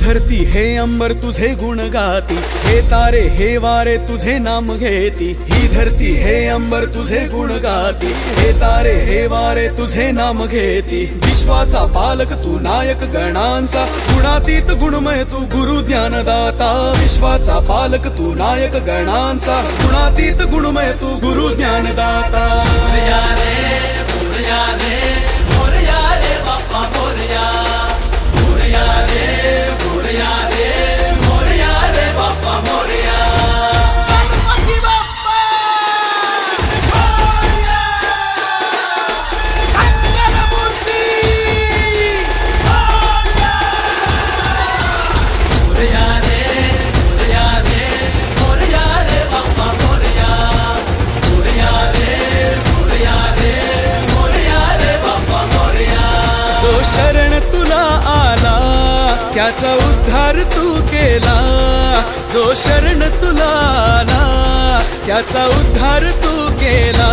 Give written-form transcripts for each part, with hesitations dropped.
धरती हे अंबर तुझे गुण गाती, हे तारे हे वारे तुझे नाम घेती। ही धरती हे अंबर तुझे गुण गाती, हे तारे हे वारे तुझे नाम घेती। विश्वाचा पालक तू नायक गणांचा, गुणातीत गुणमय तू गुरु ज्ञानदाता। विश्वाचा पालक तू नायक गणांचा, गुणातीत गुणमय तू गुरु ज्ञानदाता। मोरया रे मोरया रे बाप्पा मोरया, मोरया रे मोरया रे बाप्पा मोरया। गणपती बाप्पा मोरया, मंगलमूर्ती मोरया। मोरया रे बाप्पा मोरया, मोरया रे बाप्पा मोरया। जो शरण तुला आला त्याचा उद्धार तू केला, जो शरण तुला आला त्याचा उद्धार तू केला।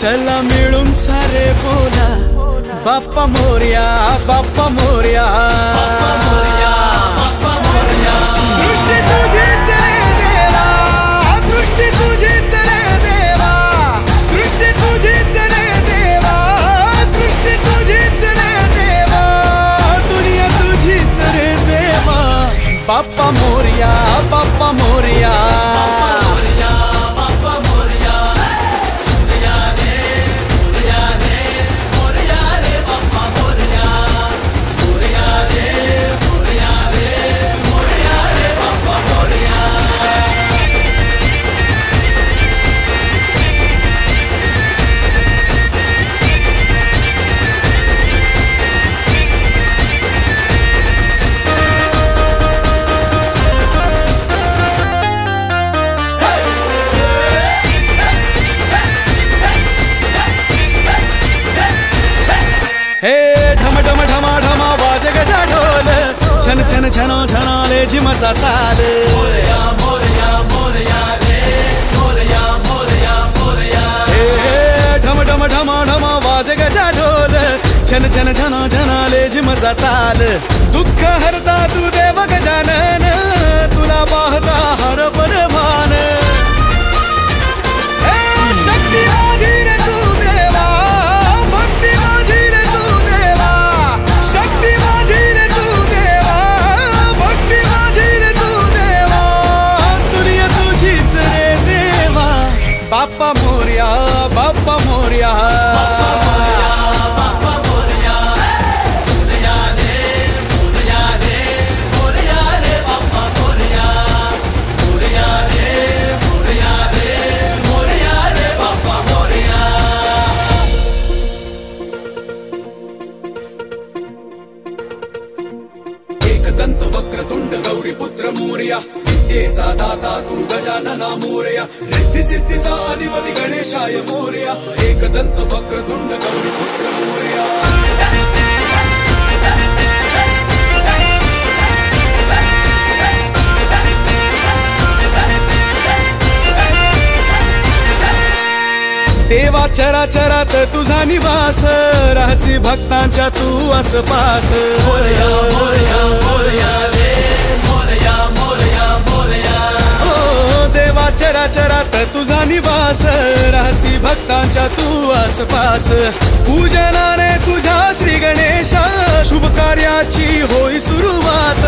चला मिळून सारे बोला बाप्पा मोरया, बाप्पा मोरया, बाप्पा मोरया, बाप्पा मोरया। सृष्टी तुझीच रे देवा, दृष्टी तुझीच रे देवा, सृष्टी तुझीच रे देवा, दृष्टी तुझीच रे देवा, दुनिया तुझीच रे देवा। बाप्पा मोरया, बाप्पा मोरया, मोरया, बाप्पा मोरया। मोरया रे बाप्पा मोरया, मोरया रे बाप्पा मोरया। हे ढम ढम ढमा ढमा वाजे गजा ढोल, छन छन छनो छनाले जिमचा ताल। मोरया मोरया मोरया रे, मोरया मोरया मोरया। हे ढम ढम ढमा ढमा वाजे गजा ढोल, छन छन छनो छनाले जिमचा ताल। दुःख हरता तू देव गजानन, तुला पाहता हर बलवान। हे शक्ती माझी रे तू देवा, भक्ती माझी रे तू देवा, शक्ती माझी रे तू देवा, भक्ती माझी रे तू देवा, दुनिया तुझीच रे देवा। बाप्पा मोरया, बाप्पा मोरया, बाप्पा मोरया, बाप्पा मोरया। मोरया रे बाप्पा मोरया, मोरया रे बाप्पा मोरया। एकदंत वक्रतुंड गौरी पुत्र मोरया, विद्येचा दाता तू गजानना मोरया, रिद्धी सिद्धीचा अधिपती गणेशाय मोरया। एकदंत वक्रतुंड गौरी पुत्र मोरया। देवा चराचरात तुझा निवास, रहसी भक्तांच्या तू आसपास। मोरया मोरया मोरया रे, मोरया मोरया मोरया। ओ देवा चराचरात तुझा निवास, रहसी भक्तांच्या तू आसपास। पूजनाने तुझ्या श्री गणेशा, शुभ कार्याची होई सुरुवात।